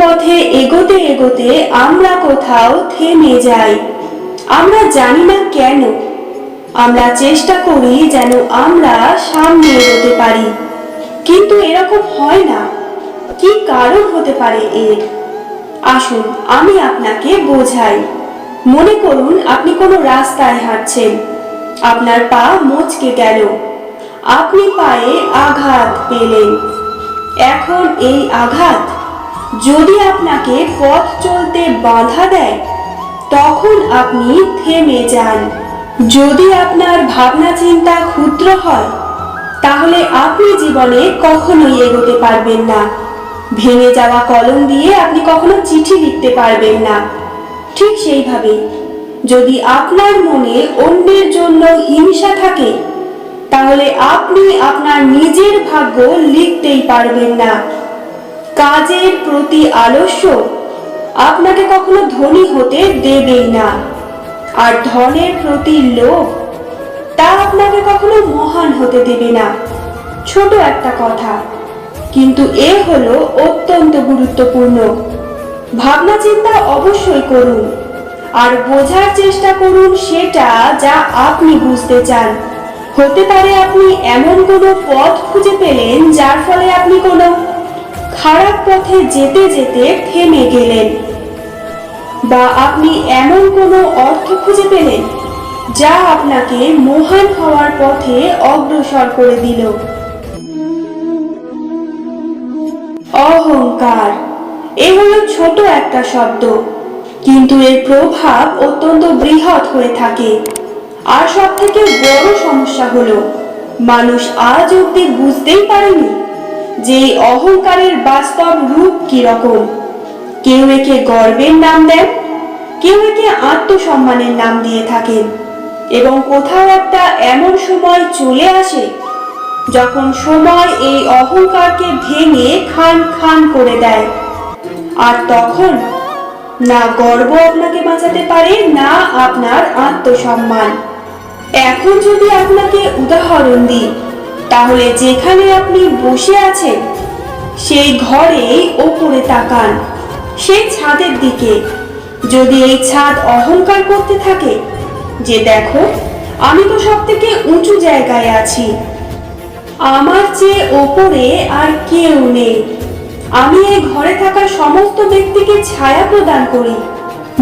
পথে এগোতে এগোতে আমরা কোথাও থেমে যাই। আমরা জানি না কেন। আমরা চেষ্টা করি যেন আমরা সামনে এগোতে পারি, কিন্তু এরকম হয় না। কি কারণ হতে পারে এর? আসুন আমি আপনাকে বোঝাই। মনে করুন আপনি কোনো রাস্তায় হাঁটছেন, আপনার পা মচকে গেল, আপনি পায়ে আঘাত পেলেন। এখন এই আঘাত যদি আপনাকে পথ চলতে বাধা দেয়, তখন আপনি থেমে যান। যদি আপনার ভাবনা চিন্তা ক্ষুদ্র হয়, তাহলে আপনি জীবনে কখনোই এগোতে পারবেন না। ভেঙে যাওয়া কলম দিয়ে আপনি কখনো চিঠি লিখতে পারবেন না। ঠিক সেইভাবে যদি আপনার মনে অন্যের জন্য হিংসা থাকে, তাহলে আপনি আপনার নিজের ভাগ্য লিখতেই পারবেন না। কাজের প্রতি আলস্য আপনাকে কখনো ধনী হতে দেবেই না, আর ধনের প্রতি লোভ তা আপনাকে কখনো মহান হতে দেবে না। ছোট একটা কথা, কিন্তু এ হলো অত্যন্ত গুরুত্বপূর্ণ। ভাবনা চিন্তা অবশ্যই করুন, আর বোঝার চেষ্টা করুন সেটা যা আপনি বুঝতে চান। হতে পারে আপনি এমন কোনো পথ খুঁজে পেলেন যার ফলে আপনি কোনো খারাপ পথে যেতে যেতে থেমে গেলেন, বা আপনি এমন কোনো অর্থ খুঁজে পেলেন যা আপনাকে মহান হওয়ার পথে অগ্রসর করে দিল। অহংকার এ হলো ছোট একটা শব্দ, কিন্তু এর প্রভাব অত্যন্ত বৃহৎ হয়ে থাকে। আর সব থেকে বড় সমস্যা হলো মানুষ আজ অব্দি বুঝতেই পারেনি যে এই অহংকারের বাস্তব রূপ কিরকম। কেউ একে গর্বের নাম দেন, কেউ একে আত্মসম্মানের নাম দিয়ে থাকেন, এবং কোথাও একটা এমন সময় চলে আসে যখন সময় এই অহংকারকে ভেঙে খান খান করে দেয়। আর তখন না গর্ব আপনাকে বাঁচাতে পারে, না আপনার আত্মসম্মান। এখন যদি আপনাকে উদাহরণ দিই, তাহলে যেখানে আপনি বসে আছেন সেই ঘরেই ওপরে তাকান, সেই ছাদের দিকে। যদি এই ছাদ অহংকার করতে থাকে যে দেখো আমি তো সব থেকে উঁচু জায়গায় আছি, আমার চেয়ে ওপরে আর কেউ নেই, আমি এই ঘরে থাকা সমস্ত ব্যক্তিকে ছায়া প্রদান করি,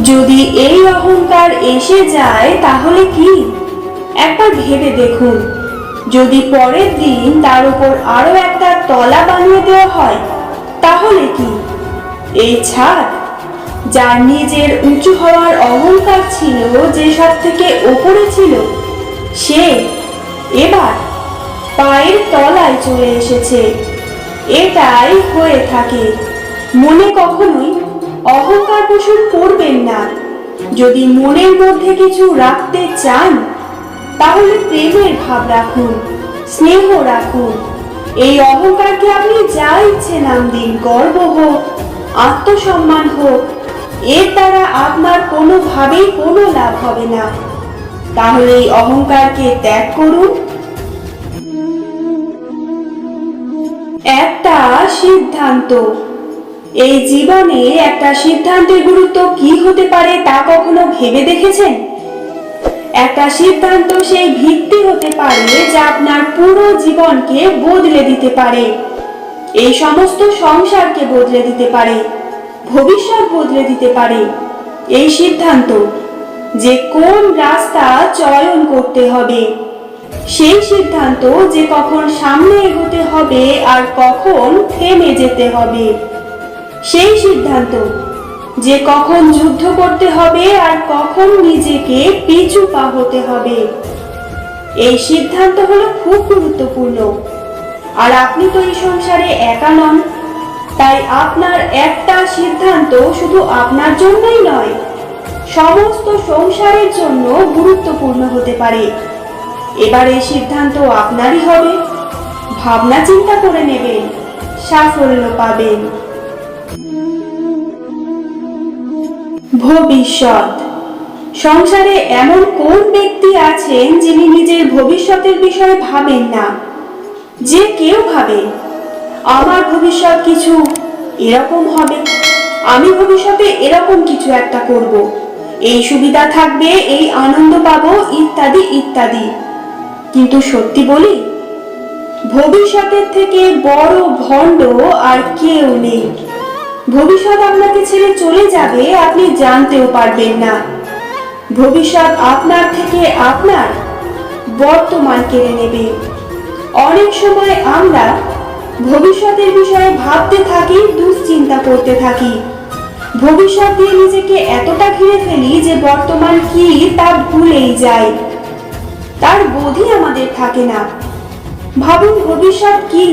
যদি এই অহংকার এসে যায় তাহলে কি? একবার ভেবে দেখুন, যদি পরের দিন তার উপর আরো একটা তলা বানিয়ে দেওয়া হয় তাহলে কি? এই ছাদ যার নিজের উঁচু হওয়ার অহংকার ছিল, যে সব থেকে ওপরে ছিল, সে এবার পায়ের তলায় চলে এসেছে। এটাই হয়ে থাকে। মনে কখনোই অহংকার পোষণ করবেন না। যদি মনের মধ্যে কিছু রাখতে চান, তাহলে প্রেমের ভাব রাখুন, স্নেহ রাখুন। এই অহংকারকে আপনি যা ইচ্ছে নাম দিন, গর্ব হোক, আত্মসম্মান হোক, এর দ্বারা আপনার কোনোভাবেই কোনো লাভ হবে না। তাহলে এই অহংকারকে ত্যাগ করুন। একটা সিদ্ধান্ত। এই জীবনে একটা সিদ্ধান্তের গুরুত্ব কি হতে পারে তা কখনো ভেবে দেখেছেন? একটা সিদ্ধান্ত সেই ভিত্তি হতে পারে যা আপনার পুরো জীবনকে বদলে দিতে পারে। এই সমস্ত সংসারকে বদলে দিতে পারে, ভবিষ্যৎ বদলে দিতে পারে। এই সিদ্ধান্ত যে কোন রাস্তা চয়ন করতে হবে, সেই সিদ্ধান্ত যে কখন সামনে এগোতে হবে আর কখন থেমে যেতে হবে, সেই সিদ্ধান্ত যে কখন যুদ্ধ করতে হবে আর কখন নিজেকে পিছু পা হতে হবে। এই সিদ্ধান্ত হলো খুব গুরুত্বপূর্ণ। আর আপনি তো এই সংসারে একা নন, তাই আপনার একটা সিদ্ধান্ত শুধু আপনার জন্যই নয়, সমস্ত সংসারের জন্য গুরুত্বপূর্ণ হতে পারে। এবার এই সিদ্ধান্ত আপনারই হবে। ভাবনা চিন্তা করে নেবেন, সাফল্য পাবেন। ভবিষ্যৎ। সংসারে এমন কোন ব্যক্তি আছেন যিনি নিজের ভবিষ্যতের বিষয়ে ভাবেন না? যে কেউ ভাবে আমার ভবিষ্যৎ কিছু এরকম হবে, আমি ভবিষ্যতে এরকম কিছু একটা করব, এই সুবিধা থাকবে, এই আনন্দ পাবো, ইত্যাদি ইত্যাদি। কিন্তু সত্যি বলি, ভবিষ্যতের থেকে বড় ভণ্ড আর কেউ নেই। ভবিষ্যৎ আপনাকে ছেড়ে চলে যাবে, আপনি জানতেও পারবেন না। ভবিষ্যৎ আপনার থেকে আপনার বর্তমান কেড়ে নেবে। অনেক সময় আমরা ভবিষ্যতের বিষয়ে ভাবতে থাকি, দুশ্চিন্তা করতে থাকি, ভবিষ্যৎ দিয়ে নিজেকে এতটা ঘিরে ফেলি যে বর্তমান কি তা ভুলেই যাই, তার বোধই আমাদের থাকে না। ভাবুন, ভবিষ্যৎ কি?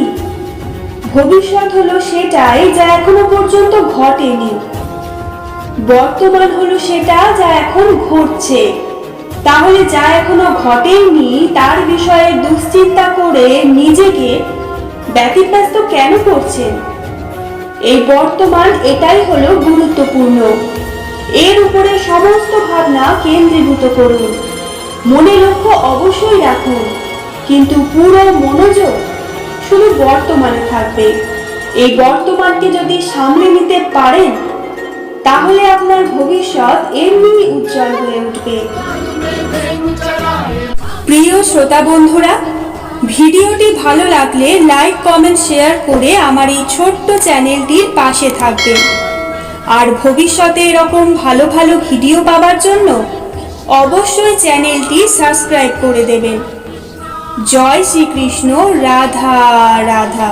ভবিষ্যৎ হলো সেটাই যা এখনো পর্যন্ত ঘটেনি। বর্তমান হলো সেটা যা এখন ঘটছে। তাহলে যা এখনো ঘটেনি তার বিষয়ে দুশ্চিন্তা করে নিজেকে ব্যতিব্যস্ত কেন করছেন? এই বর্তমান, এটাই হলো গুরুত্বপূর্ণ। এর উপরে সমস্ত ভাবনা কেন্দ্রীভূত করুন। মনে লক্ষ্য অবশ্যই রাখুন, কিন্তু পুরো মনোযোগ শুধু বর্তমানে থাকবে। এই বর্তমানকে যদি সামলে নিতে পারেন, তাহলে আপনার ভবিষ্যৎ এমনি উজ্জ্বল হয়ে উঠবে। প্রিয় শ্রোতা বন্ধুরা, ভিডিওটি ভালো লাগলে লাইক, কমেন্ট, শেয়ার করে আমার এই ছোট্ট চ্যানেলটির পাশে থাকবেন। আর ভবিষ্যতে এরকম ভালো ভালো ভিডিও পাওয়ার জন্য অবশ্যই চ্যানেলটি সাবস্ক্রাইব করে দেবেন। জয় শ্রীকৃষ্ণ। রাধা রাধা।